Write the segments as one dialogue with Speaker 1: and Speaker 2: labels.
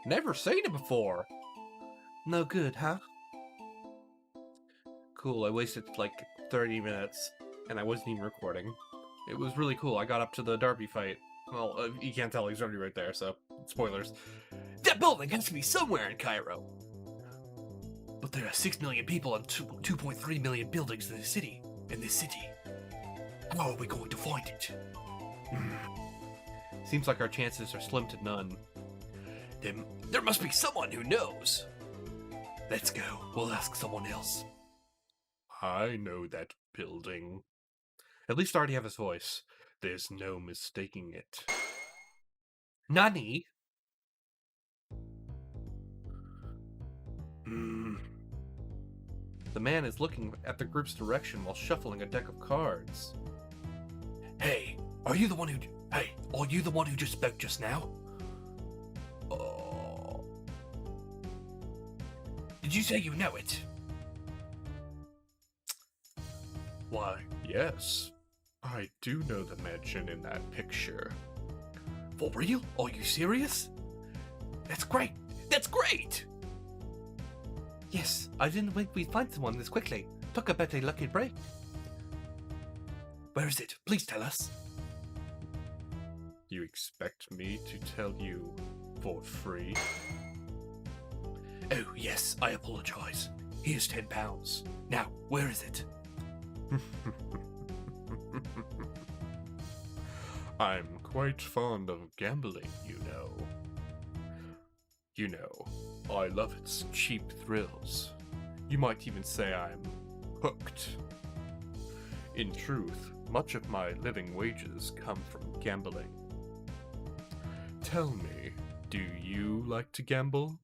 Speaker 1: Never seen it before. No good, huh? Cool, I wasted like 30 minutes, and I wasn't even recording. It was really cool. I got up to the Darby fight. Well, you can't tell, he's already right there, so spoilers. That building has to be somewhere in Cairo. But there are 6 million people and 2.3 million buildings in this city. How are we going to find it? Seems like our chances are slim to none. Then there must be someone who knows. Let's go. We'll ask someone else. I know that building. At least I already have his voice. There's no mistaking it. Nani? The man is looking at the group's direction while shuffling a deck of cards. Hey, are you the one who just spoke just now? Did you say you know it? Why, yes. I do know the mansion in that picture. For real? Are you serious? That's great! That's great! Yes, I didn't think we'd find someone this quickly. Talk about a lucky break. Where is it? Please tell us. You expect me to tell you for free? Oh, yes, I apologize. Here's £10. Now, where is it? I'm quite fond of gambling, you know. You know, I love its cheap thrills. You might even say I'm hooked. In truth, much of my living wages come from gambling. Tell me, do you like to gamble?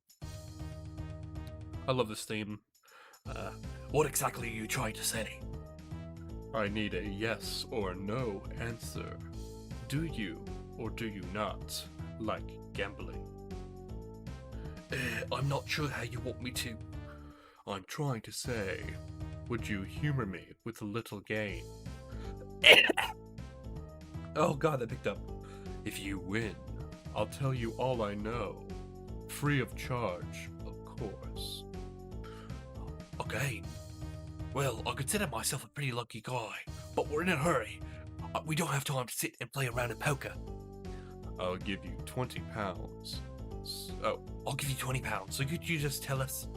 Speaker 1: I love this theme. What exactly are you trying to say? I need a yes or no answer. Do you or do you not like gambling? I'm not sure how you want me to. I'm trying to say, would you humor me with a little game? Oh god, that picked up. If you win, I'll tell you all I know. Free of charge, of course. Okay. Well, I consider myself a pretty lucky guy, but we're in a hurry. We don't have time to sit and play around in poker. I'll give you £20. Oh, I'll give you £20, so could you just tell us?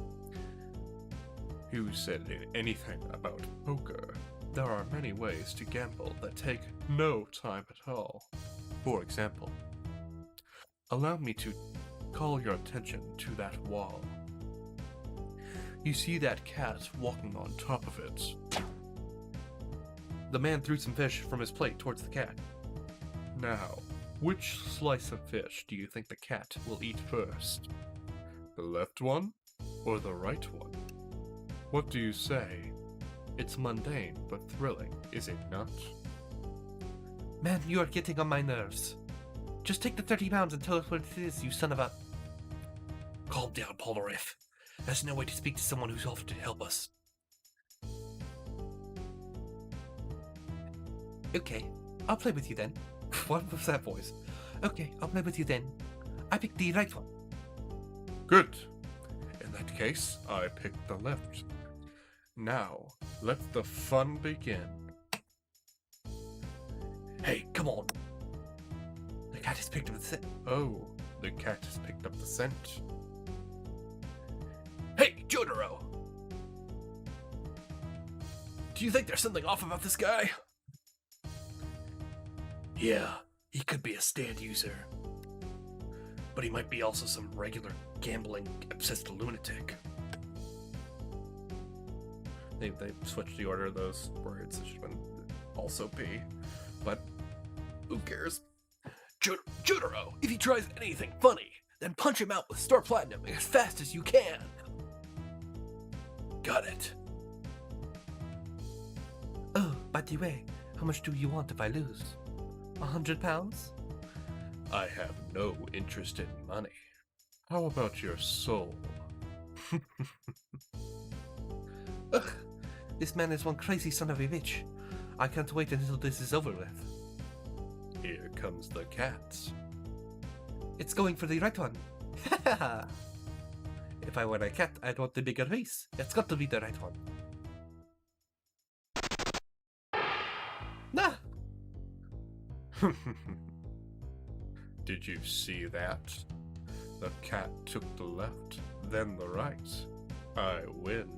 Speaker 1: Who said anything about poker? There are many ways to gamble that take no time at all. For example, allow me to call your attention to that wall. You see that cat walking on top of it. The man threw some fish from his plate towards the cat. Now, which slice of fish do you think the cat will eat first? The left one or the right one? What do you say? It's mundane but thrilling, is it not? Man, you are getting on my nerves. Just take the £30 and tell us what it is, you son of a... Calm down, Polnareff. There's no way to speak to someone who's offered to help us. Okay, I'll play with you then. What was that voice? Okay, I'll play with you then. I picked the right one. Good. In that case, I picked the left. Now, let the fun begin. Hey, come on. The cat has picked up the scent. Oh, the cat has picked up the scent. Hey, Jotaro! Do you think there's something off about this guy? Yeah, he could be a stand user. But he might be also some regular gambling obsessed lunatic. They switched the order of those words. It should have been also be. But who cares? Jotaro, if he tries anything funny, then punch him out with Star Platinum as fast as you can. Got it. Oh, by the way, how much do you want if I lose? £100? I have no interest in money. How about your soul? Ugh, this man is one crazy son of a bitch. I can't wait until this is over with. Here comes the cat. It's going for the right one. If I were a cat, I'd want the bigger face. It's got to be the right one. Nah. Did you see that? The cat took the left, then the right. I win.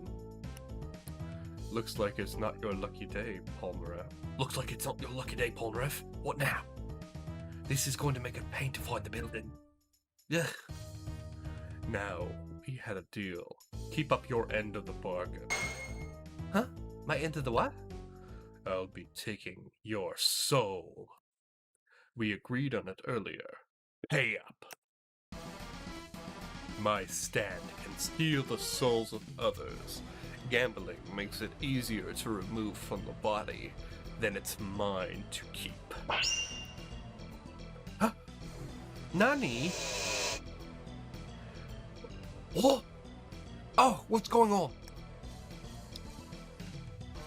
Speaker 1: Looks like it's not your lucky day, Polnareff. Looks like it's not your lucky day, Polnareff. What now? This is going to make a pain to find the building. Ugh. Now, we had a deal. Keep up your end of the bargain. Huh? My end of the what? I'll be taking your soul. We agreed on it earlier. Pay up. My stand can steal the souls of others. Gambling makes it easier to remove from the body. Then it's mine to keep. Huh? Nani? What? Oh, what's going on?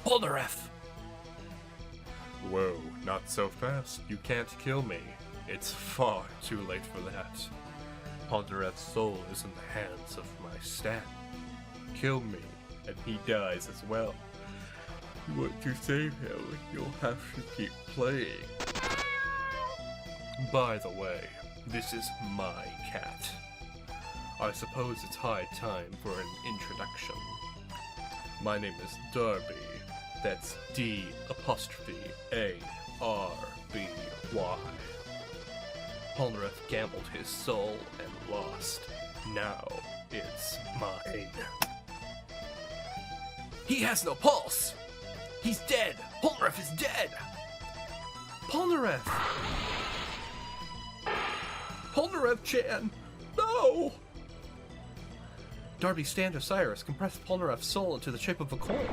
Speaker 1: Polnareff! Whoa, not so fast. You can't kill me. It's far too late for that. Polnareff's soul is in the hands of my stand. Kill me, and he dies as well. You want to save him, you'll have to keep playing. By the way, this is my cat. I suppose it's high time for an introduction. My name is Darby. That's D''A''R''B''Y. Polnareff gambled his soul and lost. Now it's mine. He has no pulse! He's dead! Polnareff is dead! Polnareff! Polnareff-chan! No! Darby, stand Osiris, compress Polnareff's soul into the shape of a coin.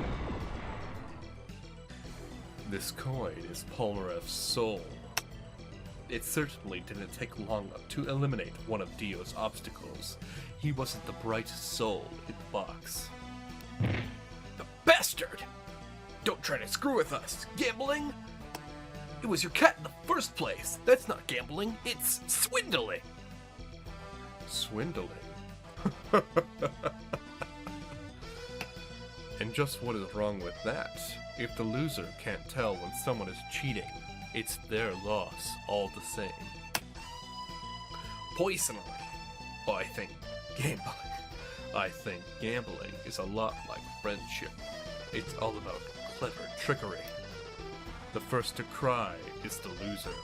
Speaker 1: This coin is Polnareff's soul. It certainly didn't take long to eliminate one of Dio's obstacles. He wasn't the brightest soul in the box. The bastard! Don't try to screw with us, gambling! It was your cat in the first place! That's not gambling, it's swindling! Swindling? And just what is wrong with that? If the loser can't tell when someone is cheating, it's their loss all the same. Personally, I think gambling is a lot like friendship. It's all about clever trickery. The first to cry is the loser.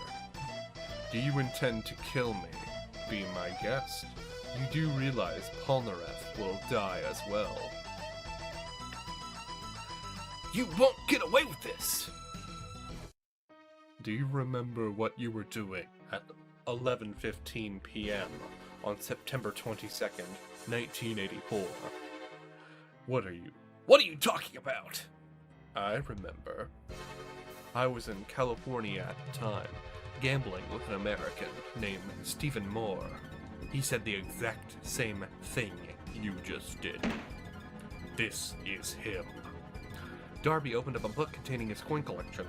Speaker 1: Do you intend to kill me? Be my guest. You do realize Polnareff will die as well. You won't get away with this! Do you remember what you were doing at 11:15 p.m. on September 22nd, 1984? What are you talking about? I remember. I was in California at the time, gambling with an American named Stephen Moore. He said the exact same thing you just did. This is him. Darby opened up a book containing his coin collection.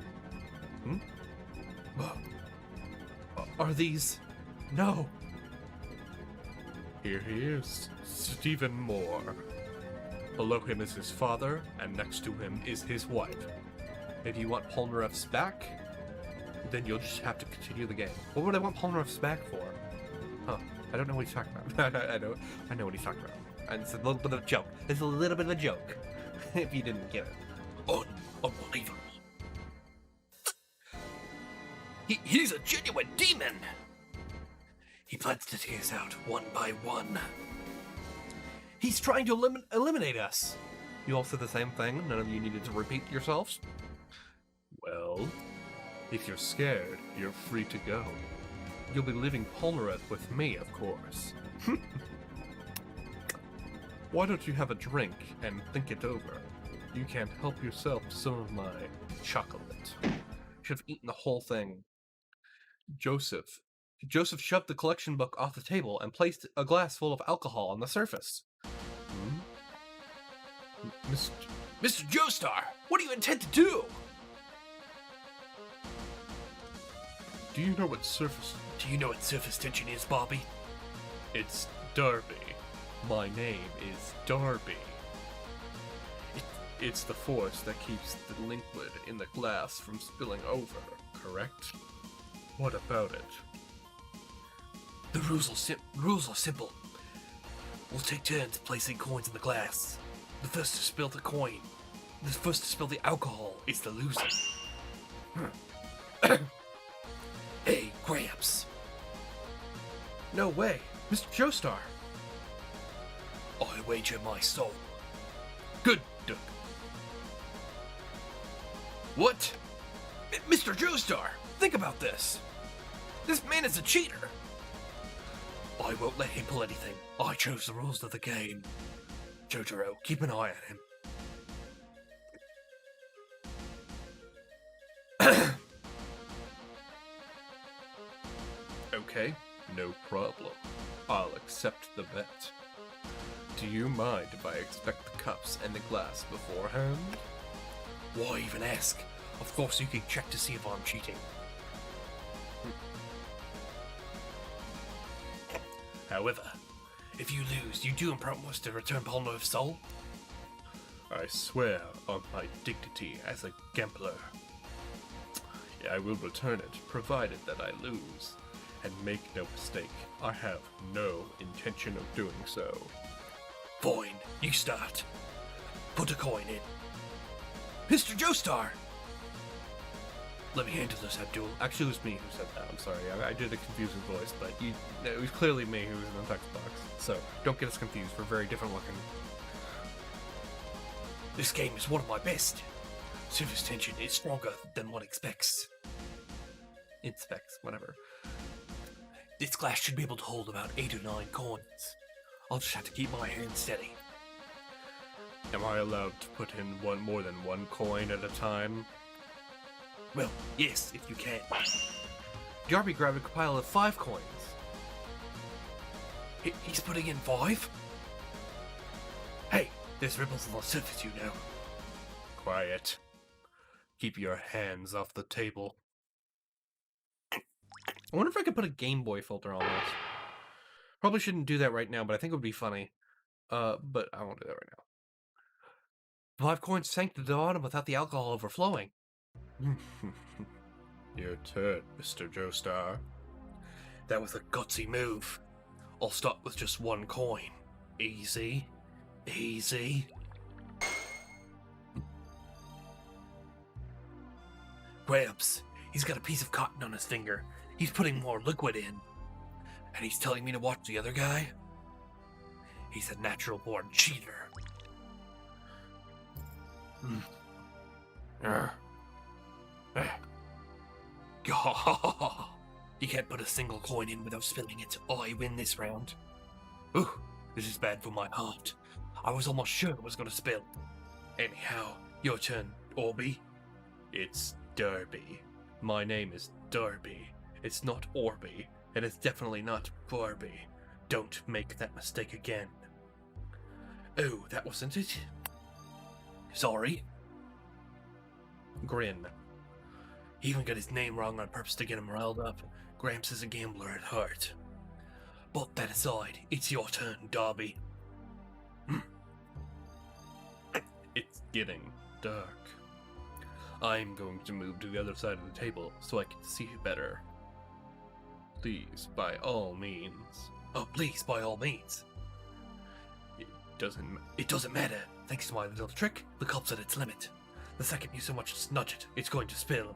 Speaker 1: Are these... No. Here he is, Stephen Moore. Below him is his father, and next to him is his wife. If you want Polnareff's back, then you'll just have to continue the game. What would I want Polnareff's back for? Huh. I don't know what he's talking about. I know what he's talking about. And it's a little bit of a joke. It's a little bit of a joke. If you didn't get it. Unbelievable. He's a genuine demon! He plans to take us out one by one. He's trying to eliminate us. You all said the same thing? None of you needed to repeat yourselves? Well, if you're scared, you're free to go. You'll be leaving Polnareff with me, of course. Why don't you have a drink and think it over? You can't help yourself to some of my chocolate. Should have eaten the whole thing. Joseph shoved the collection book off the table and placed a glass full of alcohol on the surface. Mr. Joestar, what do you intend to do? Do you know what surface tension is, Bobby? It's Darby. My name is Darby. It's the force that keeps the liquid in the glass from spilling over, correct? What about it?
Speaker 2: The rules are simple. We'll take turns placing coins in the glass. The first to spill the alcohol is the loser. Hey, Gramps.
Speaker 1: No way, Mr. Joestar.
Speaker 2: I wager my soul.
Speaker 1: Good, Duck.
Speaker 2: What? Mr. Joestar, think about this. This man is a cheater. I won't let him pull anything. I chose the rules of the game. Jotaro, keep an eye on him.
Speaker 1: Okay, no problem. I'll accept the bet. Do you mind if I expect the cups and the glass beforehand?
Speaker 2: Why even ask? Of course you can check to see if I'm cheating. However, if you lose, you do promise to return Palmer's soul?
Speaker 1: I swear on my dignity as a gambler. I will return it, provided that I lose. And make no mistake, I have no intention of doing so.
Speaker 2: Fine, you start. Put a coin in. Mr. Joestar! Let me handle this, Abdul.
Speaker 1: Actually, it was me who said that. I'm sorry. I did a confusing voice, but it was clearly me who was in the text box. So, don't get us confused. We're very different looking.
Speaker 2: This game is one of my best. Surface tension is stronger than one expects.
Speaker 1: Inspects, whatever.
Speaker 2: This glass should be able to hold about 8 or 9 coins. I'll just have to keep my hand steady.
Speaker 1: Am I allowed to put in more than one coin at a time?
Speaker 2: Well, yes, if you can.
Speaker 1: Darby grabbed a pile of 5 coins.
Speaker 2: He's putting in 5? Hey, there's ripples on the surface, you know.
Speaker 1: Quiet. Keep your hands off the table. I wonder if I could put a Game Boy filter on this. Probably shouldn't do that right now, but I think it would be funny. But I won't do that right now.
Speaker 2: 5 coins sank to the bottom without the alcohol overflowing.
Speaker 1: Your turn, Mr. Joestar.
Speaker 2: That was a gutsy move. I'll start with just 1 coin. Easy. Easy. Gramps, he's got a piece of cotton on his finger. He's putting more liquid in. And he's telling me to watch the other guy? He's a natural-born cheater. You can't put a single coin in without spilling it. I win this round. Ooh, this is bad for my heart. I was almost sure it was going to spill. Anyhow, your turn, Orby.
Speaker 1: It's Darby. My name is Darby. It's not Orby, and it's definitely not Barbie. Don't make that mistake again.
Speaker 2: Oh, that wasn't it? Sorry.
Speaker 1: Grin.
Speaker 2: He even got his name wrong on purpose to get him riled up. Gramps is a gambler at heart. But that aside, it's your turn, Darby.
Speaker 1: It's getting dark. I'm going to move to the other side of the table so I can see you better. Please, by all means.
Speaker 2: Oh, please, by all means.
Speaker 1: It doesn't
Speaker 2: matter. Thanks to my little trick, the cup's at its limit. The second you so much as nudge it, it's going to spill.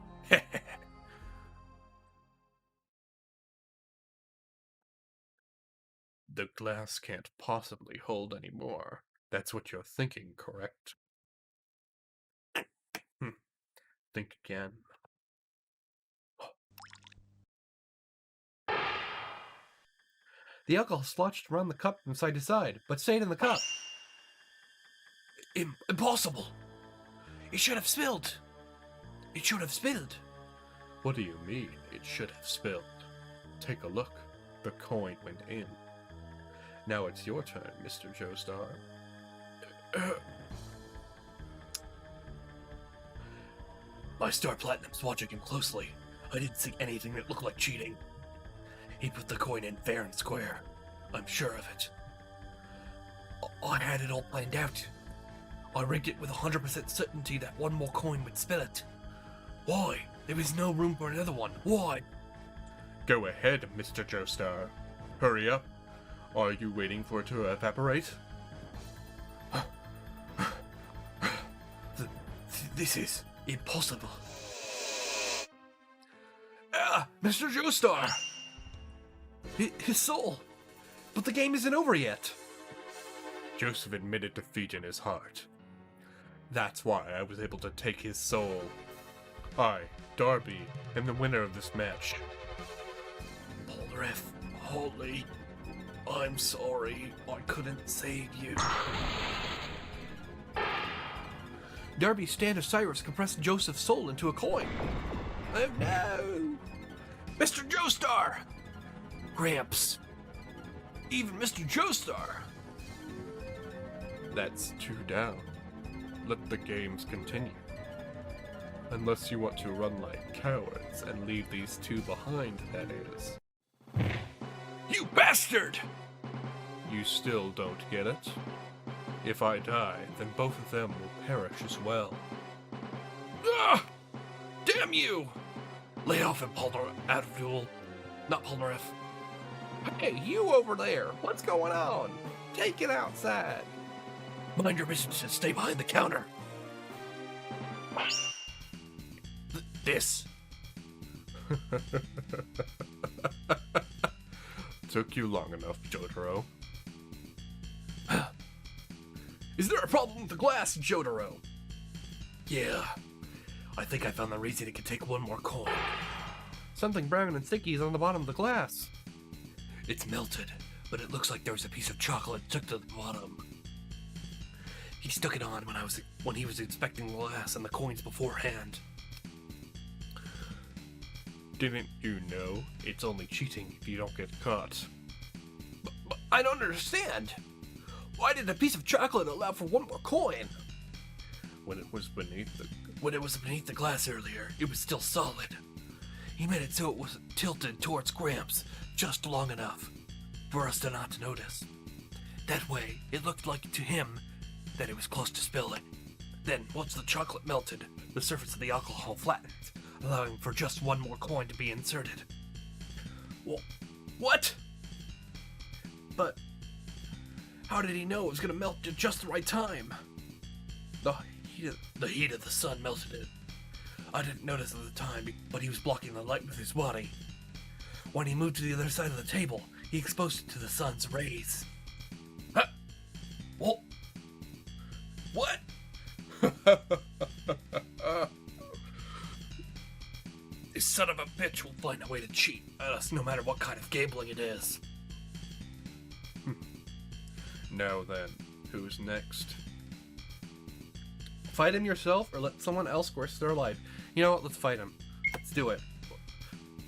Speaker 1: The glass can't possibly hold any more. That's what you're thinking, correct? Think again. The alcohol splotched around the cup from side to side, but stayed in the cup.
Speaker 2: Impossible! It should have spilled! It should have spilled!
Speaker 1: What do you mean, it should have spilled? Take a look. The coin went in. Now it's your turn, Mr. Joestar.
Speaker 2: My Star Platinum's watching him closely. I didn't see anything that looked like cheating. He put the coin in fair and square. I'm sure of it. I had it all planned out. I rigged it with 100% certainty that one more coin would spill it. Why? There was no room for another one. Why?
Speaker 1: Go ahead, Mr. Joestar. Hurry up. Are you waiting for it to evaporate?
Speaker 2: This is impossible. Mr. Joestar! His soul! But the game isn't over yet.
Speaker 1: Joseph admitted defeat in his heart. That's why I was able to take his soul. I, Darby, am the winner of this match.
Speaker 2: Polnareff, Holly, I'm sorry I couldn't save you. Darby's stand Osiris compressed Joseph's soul into a coin. Oh no! Mr. Joestar! Gramps. Even Mr. Joestar.
Speaker 1: That's 2 down. Let the games continue. Unless you want to run like cowards and leave these 2 behind, that is.
Speaker 2: You bastard!
Speaker 1: You still don't get it? If I die, then both of them will perish as well.
Speaker 2: Ah! Damn you! Lay off him, Abdul. Not Polnareff. Hey, you over there! What's going on? Take it outside. Mind your business and stay behind the counter. This.
Speaker 1: Took you long enough, Jotaro.
Speaker 2: Is there a problem with the glass, Jotaro? Yeah. I think I found the reason it could take one more coin.
Speaker 1: Something brown and sticky is on the bottom of the glass.
Speaker 2: It's melted, but it looks like there was a piece of chocolate stuck to the bottom. He stuck it on when he was inspecting the glass and the coins beforehand.
Speaker 1: Didn't you know? It's only cheating if you don't get caught.
Speaker 2: But I don't understand. Why did a piece of chocolate allow for one more coin?
Speaker 1: When it was beneath the
Speaker 2: glass earlier, it was still solid. He made it so it was tilted towards Gramps just long enough for us to not notice. That way, it looked like to him that it was close to spilling. Then, once the chocolate melted, the surface of the alcohol flattened, allowing for just one more coin to be inserted. What? But how did he know it was going to melt at just the right time? The heat of the sun melted it. I didn't notice at the time, but he was blocking the light with his body. When he moved to the other side of the table, he exposed it to the sun's rays. Huh? What? This son of a bitch will find a way to cheat at us no matter what kind of gambling it is.
Speaker 1: Now then, who's next?
Speaker 3: Fight him yourself or let someone else risk their life. You know what? Let's fight him. Let's do it.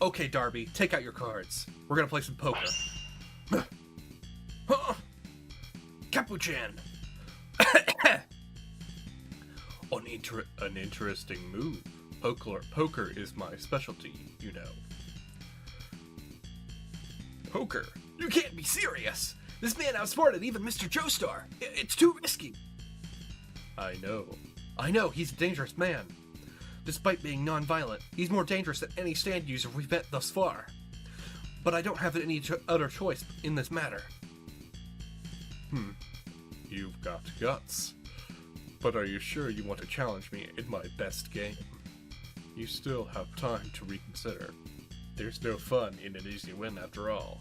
Speaker 3: Okay, Darby, take out your cards. We're gonna play some poker.
Speaker 2: Capuchin!
Speaker 1: An interesting move. Poker is my specialty, you know.
Speaker 2: Poker? You can't be serious! This man outsmarted even Mr. Joestar. It's too risky.
Speaker 1: I know.
Speaker 3: I know, he's a dangerous man. Despite being non-violent, he's more dangerous than any stand user we've met thus far. But I don't have any other choice in this matter.
Speaker 1: You've got guts. But are you sure you want to challenge me in my best game? You still have time to reconsider. There's no fun in an easy win after all.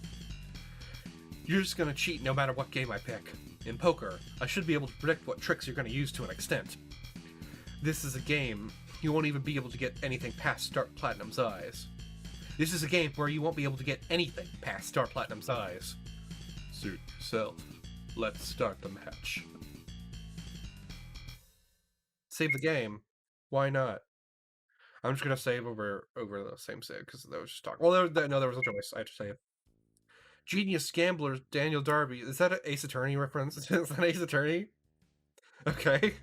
Speaker 3: You're just gonna cheat no matter what game I pick. In poker, I should be able to predict what tricks you're gonna use to an extent. This is a game you won't even be able to get anything past Star Platinum's eyes. This is a game where you won't be able to get anything past Star Platinum's eyes.
Speaker 1: Suit yourself. Let's start the match.
Speaker 3: Save the game. Why not? I'm just gonna save over the same save because that was just talk. Well, there was a choice. I had to save. Genius gambler Daniel Darby. Is that an Ace Attorney reference? Is that Ace Attorney? Okay.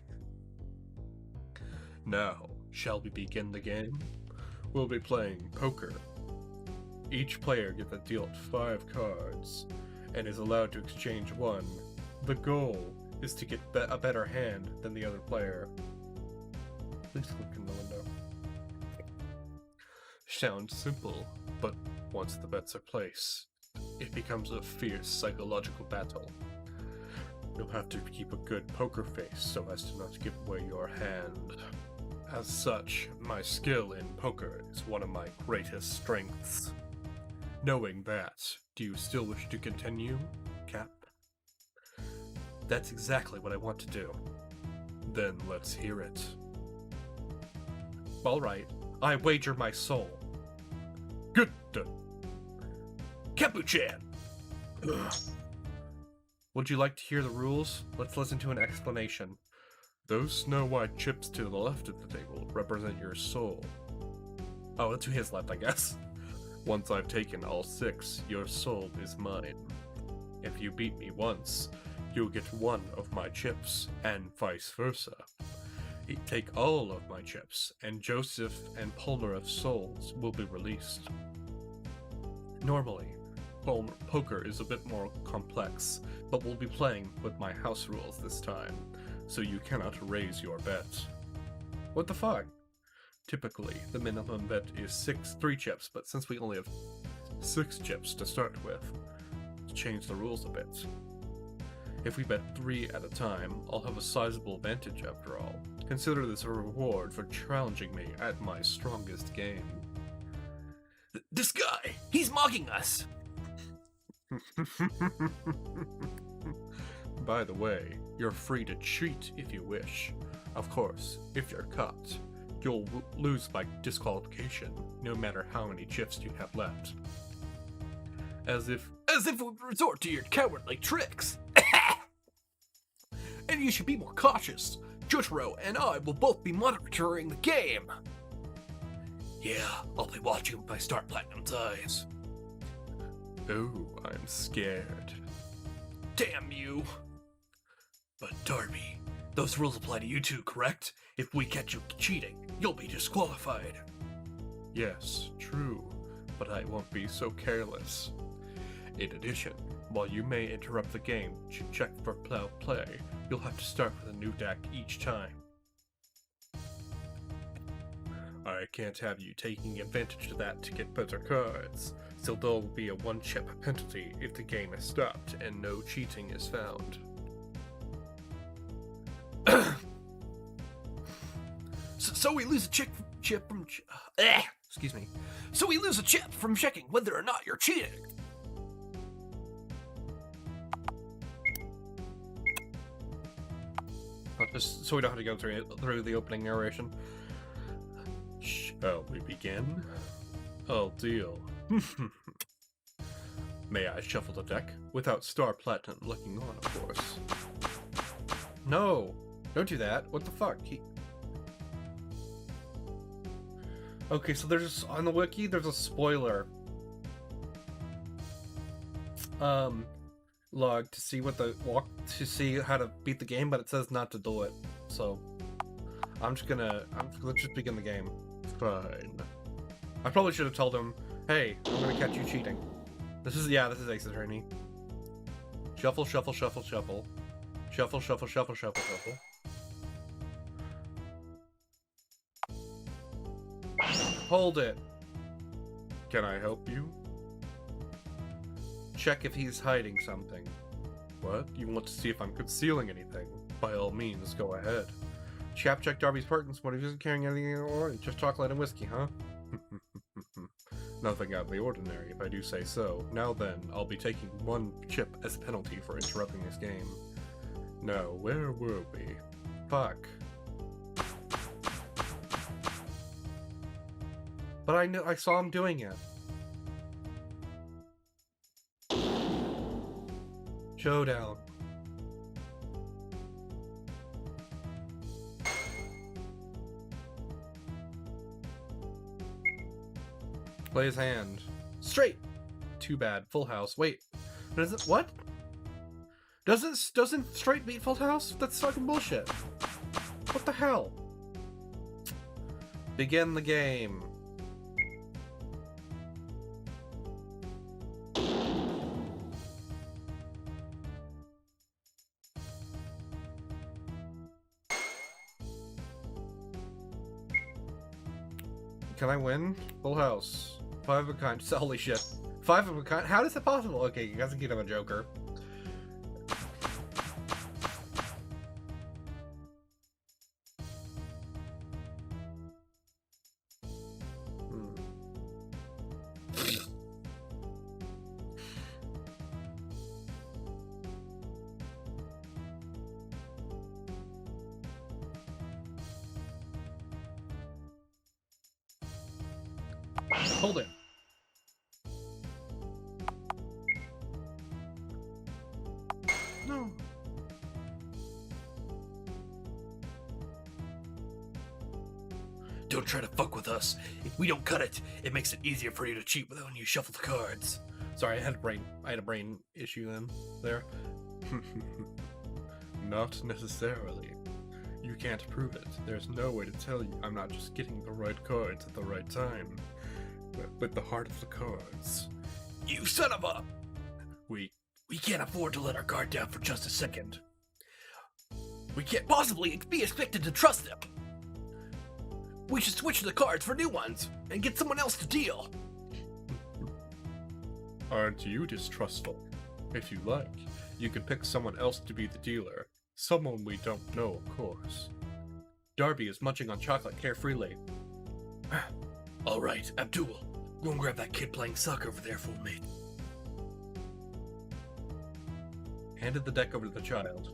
Speaker 1: Now, shall we begin the game? We'll be playing poker. Each player gets dealt 5 cards,
Speaker 3: and is allowed to exchange one. The goal is to get a better hand than the other player. Please look in the window. Sounds simple, but once the bets are placed, it becomes a fierce psychological battle. You'll have to keep a good poker face so as to not give away your hand. As such, my skill in poker is one of my greatest strengths. Knowing that, do you still wish to continue, Cap? That's exactly what I want to do. Then let's hear it. Alright, I wager my soul.
Speaker 1: Good.
Speaker 2: Capuchin!
Speaker 3: Would you like to hear the rules? Let's listen to an explanation.
Speaker 1: Those snow white chips to the left of the table represent your soul.
Speaker 3: Oh, to his left, I guess.
Speaker 1: Once I've taken all 6, your soul is mine. If you beat me once, you'll get 1 of my chips, and vice versa. Take all of my chips, and Joseph and Polnareff's souls will be released.
Speaker 3: Normally,
Speaker 1: Poker is a bit more complex, but we'll be playing with my house rules this time, so you cannot raise your bet.
Speaker 3: what the fuck?
Speaker 1: Typically, the minimum bet is 3 chips, but since we only have 6 chips to start with, let's change the rules a bit. If we bet 3 at a time, I'll have a sizable advantage after all. Consider this a reward for challenging me at my strongest game.
Speaker 2: This guy! He's mocking us!
Speaker 1: By the way, you're free to cheat if you wish. Of course, if you're caught, you'll lose by disqualification, no matter how many chips you have left.
Speaker 2: As if we resort to your cowardly tricks! And you should be more cautious. Jotaro and I will both be monitoring the game. Yeah, I'll be watching with my Star Platinum's eyes.
Speaker 1: Oh, I'm scared.
Speaker 2: Damn you! But Darby, those rules apply to you too, correct? If we catch you cheating, you'll be disqualified.
Speaker 1: Yes, true, but I won't be so careless. In addition, while you may interrupt the game to check for foul play, you'll have to start with a new deck each time. I can't have you taking advantage of that to get better cards, so there'll be a 1-chip penalty if the game is stopped and no cheating is found.
Speaker 2: So we lose a chip from excuse me. So we lose a chip from checking whether or not you're cheating.
Speaker 3: Just so we don't have to go through the opening narration.
Speaker 1: Shall we begin? I'll deal. May I shuffle the deck? Without Star Platinum looking on, of course.
Speaker 3: No! Don't do that. What the fuck? Okay, so there's on the wiki there's a spoiler log to see what to see how to beat the game, but it says not to do it. So let's just begin the game.
Speaker 1: Fine.
Speaker 3: I probably should have told him, hey, I'm gonna catch you cheating. This is Ace Attorney. Shuffle, shuffle, shuffle, shuffle. Shuffle, shuffle, shuffle, shuffle, shuffle. Hold it.
Speaker 1: Can I help you?
Speaker 3: Check if he's hiding something.
Speaker 1: What? You want to see if I'm concealing anything? By all means, go ahead.
Speaker 3: Chap checked Darby's partners. What if he isn't carrying anything in the ordinary? Just chocolate and whiskey, huh?
Speaker 1: Nothing out of the ordinary, if I do say so. Now then, I'll be taking 1 chip as a penalty for interrupting this game. Now, where were we?
Speaker 3: Fuck. But I saw him doing it. Showdown. Play his hand. Straight. Too bad. Full house. Wait. Doesn't what? Doesn't straight beat full house? That's fucking bullshit. What the hell? Begin the game. Can I win? Full house. 5 of a kind. Holy shit. 5 of a kind? How is that possible? Okay, you guys can get him a joker. Hold it. No.
Speaker 2: Don't try to fuck with us. If we don't cut it, it makes it easier for you to cheat when you shuffle the cards.
Speaker 3: Sorry, I had a brain issue then. There.
Speaker 1: Not necessarily. You can't prove it. There's no way to tell you I'm not just getting the right cards at the right time. But with the heart of the cards.
Speaker 2: You son of a...
Speaker 1: We
Speaker 2: can't afford to let our guard down for just a second. We can't possibly be expected to trust them. We should switch the cards for new ones and get someone else to deal.
Speaker 1: Aren't you distrustful? If you like, you could pick someone else to be the dealer. Someone we don't know, of course.
Speaker 3: Darby is munching on chocolate carefreely.
Speaker 2: All right, Abdul, go and grab that kid playing soccer over there for me.
Speaker 3: Handed the deck over to the child.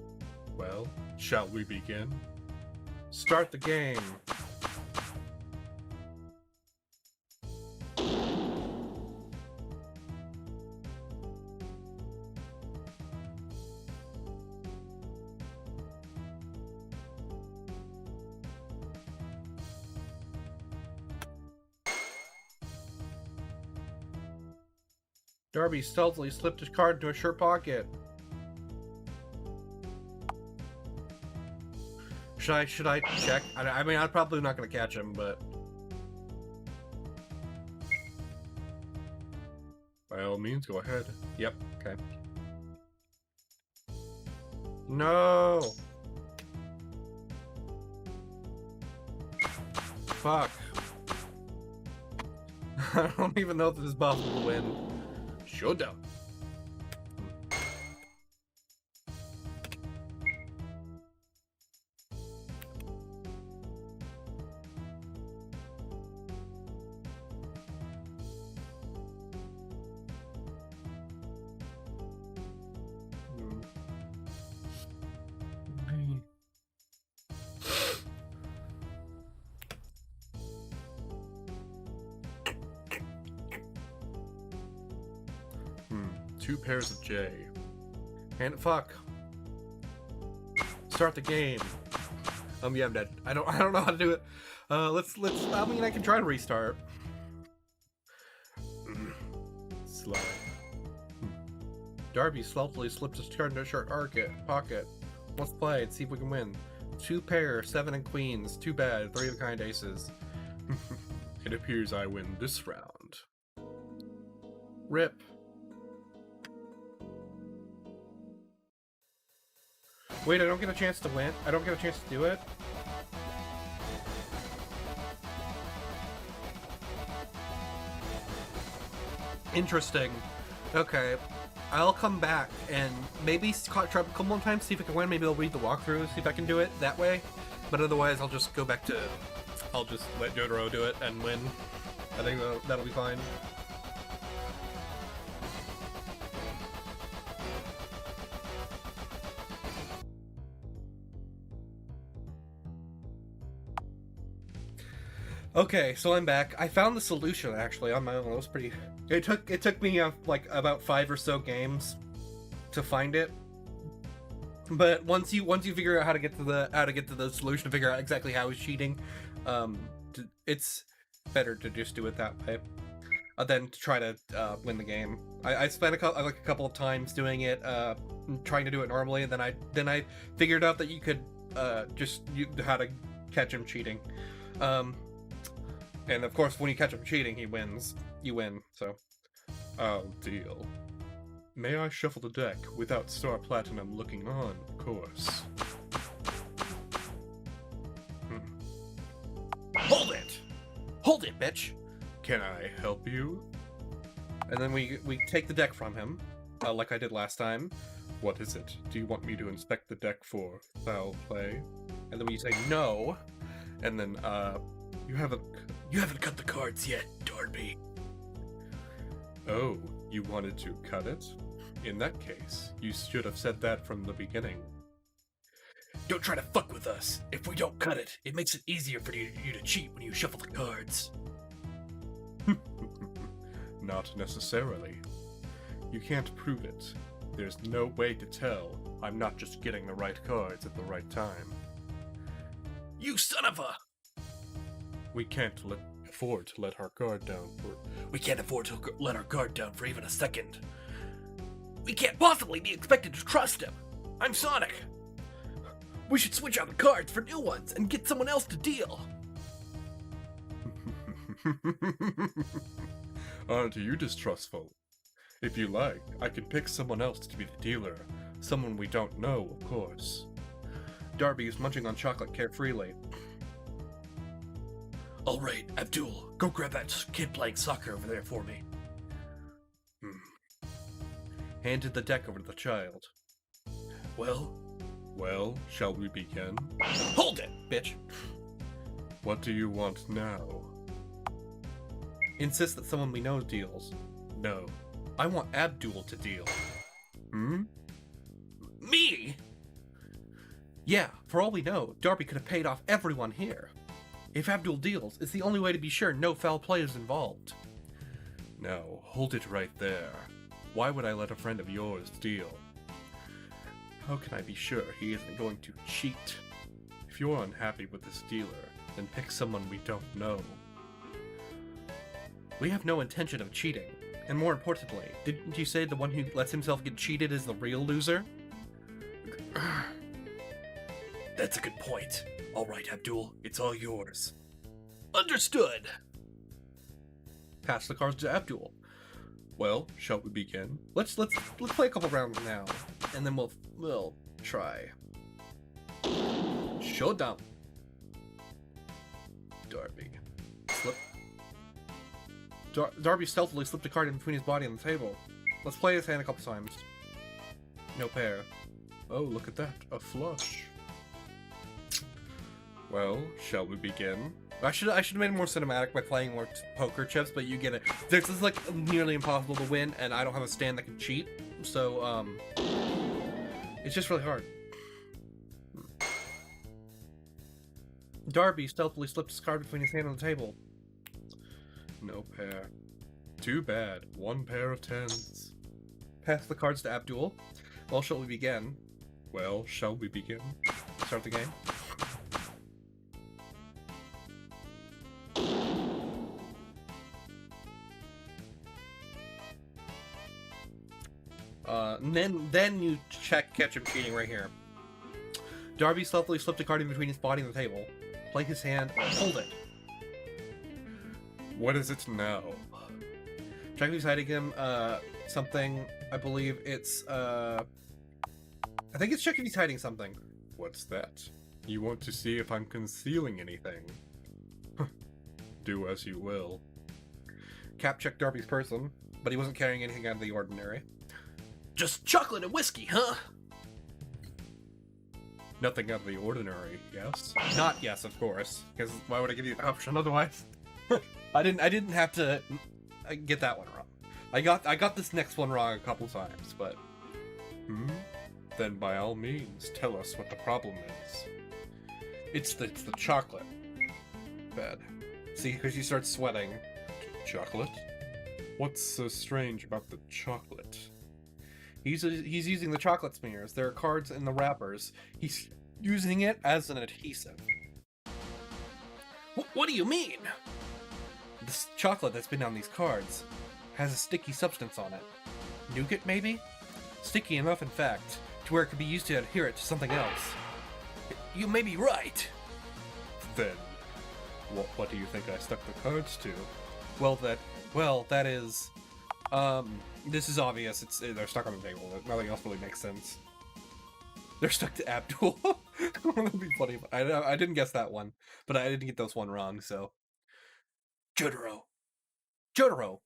Speaker 1: Well, shall we begin?
Speaker 3: Start the game. Darby stealthily slipped his card into a shirt pocket. Should I check? I mean, I'm probably not going to catch him, but...
Speaker 1: By all means, go ahead.
Speaker 3: Yep, okay. No! Fuck. I don't even know if this is possible to win.
Speaker 2: Showdown.
Speaker 1: Two pairs of J.
Speaker 3: And fuck. Start the game. Yeah, I'm dead. I don't know how to do it. Let's. I mean, I can try to restart.
Speaker 1: Slide.
Speaker 3: Darby stealthily slipped his card into a shirt pocket. Let's play and see if we can win. 2 pair, 7 and queens. Too bad. 3 of a kind aces.
Speaker 1: It appears I win this round.
Speaker 3: Rip. Wait, I don't get a chance to win? I don't get a chance to do it? Interesting. Okay. I'll come back and maybe try a couple more times, see if I can win. Maybe I'll read the walkthrough, see if I can do it that way. But otherwise, I'll just go back to... I'll just let Jotaro do it and win. I think that'll be fine. Okay, so I'm back. I found the solution actually on my own. It was pretty. It took me like about 5 or so games to find it. But once you figure out how to get to the solution, figure out exactly how he's cheating, it's better to just do it that way than to try to win the game. I spent a couple of times doing it, trying to do it normally, and then I figured out that you could how to catch him cheating. And of course, when you catch him cheating, he wins. You win, so.
Speaker 1: I'll deal. May I shuffle the deck without Star Platinum looking on, of course.
Speaker 2: Hold it! Hold it, bitch!
Speaker 1: Can I help you?
Speaker 3: And then we take the deck from him, like I did last time.
Speaker 1: What is it? Do you want me to inspect the deck for foul play?
Speaker 3: And then we say no.
Speaker 1: And then, you haven't
Speaker 2: cut the cards yet, Darby.
Speaker 1: Oh, you wanted to cut it? In that case, you should have said that from the beginning.
Speaker 2: Don't try to fuck with us. If we don't cut it, it makes it easier for you to cheat when you shuffle the cards.
Speaker 1: Not necessarily. You can't prove it. There's no way to tell. I'm not just getting the right cards at the right time.
Speaker 2: You son of a...
Speaker 1: We can't afford to let our guard down for...
Speaker 2: We can't afford to let our guard down for even a second. We can't possibly be expected to trust him. I'm Sonic. We should switch out the cards for new ones and get someone else to deal.
Speaker 1: Aren't you distrustful? If you like, I could pick someone else to be the dealer. Someone we don't know, of course.
Speaker 3: Darby is munching on chocolate carefreely.
Speaker 2: Alright, Abdul, go grab that kid playing soccer over there for me.
Speaker 3: Handed the deck over to the child.
Speaker 1: Well, shall we begin?
Speaker 2: Hold it, bitch!
Speaker 1: What do you want now?
Speaker 3: Insist that someone we know deals.
Speaker 1: No.
Speaker 3: I want Abdul to deal.
Speaker 2: Me?
Speaker 3: Yeah, for all we know, Darby could have paid off everyone here. If Abdul deals, it's the only way to be sure no foul play is involved.
Speaker 1: Now, hold it right there. Why would I let a friend of yours deal? How can I be sure he isn't going to cheat? If you're unhappy with this dealer, then pick someone we don't know.
Speaker 3: We have no intention of cheating. And more importantly, didn't you say the one who lets himself get cheated is the real loser?
Speaker 2: That's a good point. Alright, Abdul, it's all yours. Understood!
Speaker 3: Pass the cards to Abdul.
Speaker 1: Well, shall we begin?
Speaker 3: Let's play a couple rounds now, and then we'll try. Showdown. Darby. Slip. Darby stealthily slipped a card in between his body and the table. Let's play his hand a couple times. No pair.
Speaker 1: Oh, look at that. A flush. Well, shall we begin?
Speaker 3: I should have made it more cinematic by playing more poker chips, but you get it. This is like nearly impossible to win, and I don't have a stand that can cheat, so it's just really hard. Darby stealthily slipped his card between his hand and the table.
Speaker 1: No pair. Too bad. One pair of tens.
Speaker 3: Pass the cards to Abdul. Well, shall we begin?
Speaker 1: Well, shall we begin?
Speaker 3: Start the game. Then you catch him cheating right here. Darby stealthily slipped a card in between his body and the table. Play his hand, hold it.
Speaker 1: What is it now?
Speaker 3: Check if he's hiding him, something, I believe it's, I think it's check if he's hiding something.
Speaker 1: What's that? You want to see if I'm concealing anything? Do as you will.
Speaker 3: Cap checked Darby's person, but he wasn't carrying anything out of the ordinary.
Speaker 2: Just chocolate and whiskey, huh?
Speaker 1: Nothing out of the ordinary, yes?
Speaker 3: Not yes, of course, because why would I give you the option otherwise? I didn't have to get that one wrong. I got this next one wrong a couple times, but
Speaker 1: Then by all means, tell us what the problem is.
Speaker 3: it's the chocolate. Bad. See, because you start sweating.
Speaker 1: Chocolate? What's so strange about the chocolate?
Speaker 3: He's using the chocolate smears. There are cards in the wrappers. He's using it as an adhesive.
Speaker 2: What do you mean?
Speaker 3: This chocolate that's been on these cards has a sticky substance on it. Nougat, maybe? Sticky enough, in fact, to where it could be used to adhere it to something else.
Speaker 2: You may be right.
Speaker 1: Then, what do you think I stuck the cards to?
Speaker 3: That is... this is obvious. They're stuck on the table. Nothing else really makes sense. They're stuck to Abdul. That'd be funny. I didn't guess that one, but I didn't get those one wrong, so...
Speaker 2: Jotaro,
Speaker 3: Jotaro,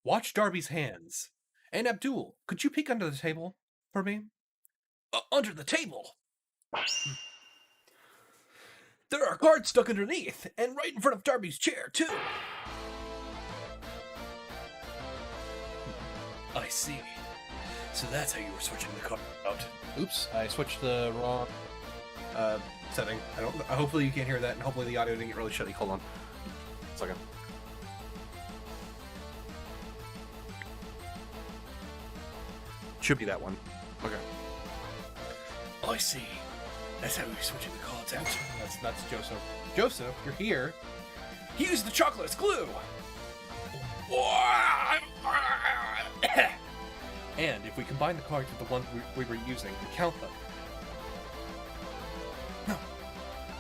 Speaker 3: watch Darby's hands. And Abdul, could you peek under the table for me?
Speaker 2: Under the table? There are cards stuck underneath, and right in front of Darby's chair, too. I see. So that's how you were switching the card out.
Speaker 3: Oops, I switched the wrong setting. Hopefully you can't hear that, and hopefully the audio didn't get really shitty. Hold on. A second. Should be that one. Okay.
Speaker 2: I see. That's how you're switching the cards out.
Speaker 3: That's Joseph. Joseph, you're here.
Speaker 2: He used the chocolate as glue.
Speaker 3: And if we combine the cards with the ones we were using, we count them.
Speaker 2: No.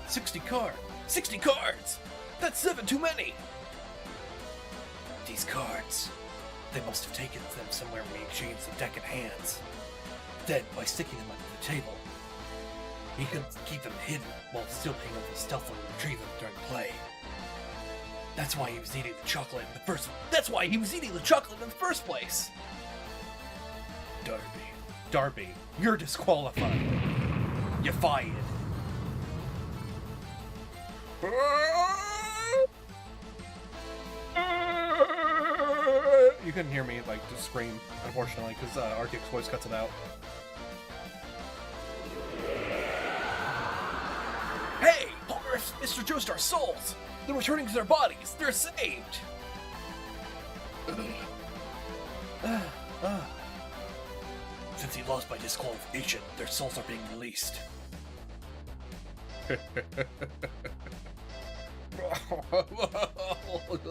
Speaker 2: 60 cards. 60 cards! That's 7 too many! These cards, they must have taken them somewhere when he exchanged the deck in hands. Then, by sticking them under the table, he could keep them hidden while still being able to stealthily retrieve them during play. That's why he was eating the chocolate in the first. That's why he was eating the chocolate in the first place.
Speaker 3: Darby, you're disqualified.
Speaker 2: You're fired.
Speaker 3: You couldn't hear me like just scream, unfortunately, because Arctic's voice cuts it out.
Speaker 2: Hey, Poker, Mr. Joestar's souls. They're returning to their bodies. They're saved. Since he lost by disqualification, their souls are being released.
Speaker 3: All of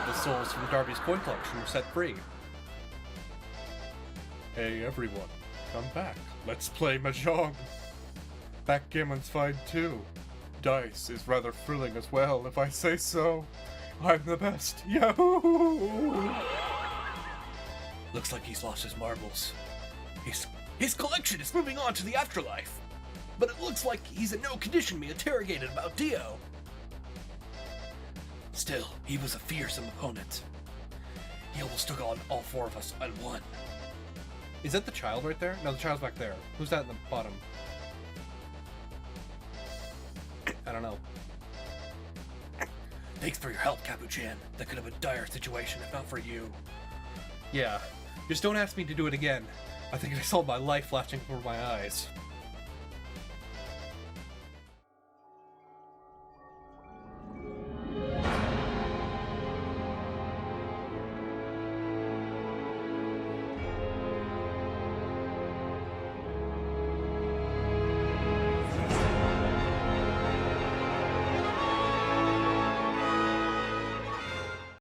Speaker 3: the souls from Darby's coin collection were set free.
Speaker 1: Hey everyone, come back. Let's play Mahjong. Backgammon's fine too. Dice is rather thrilling as well, if I say so. I'm the best. Yahoo!
Speaker 2: Looks like he's lost his marbles. His collection is moving on to the afterlife. But it looks like he's in no condition to be interrogated about Dio. Still, he was a fearsome opponent. He almost took on all four of us and won.
Speaker 3: Is that the child right there? No, the child's back there. Who's that in the bottom? I don't know.
Speaker 2: Thanks for your help, Capuchin. That could have been a dire situation if not for you.
Speaker 3: Yeah. Just don't ask me to do it again. I think I saw my life flashing before my eyes.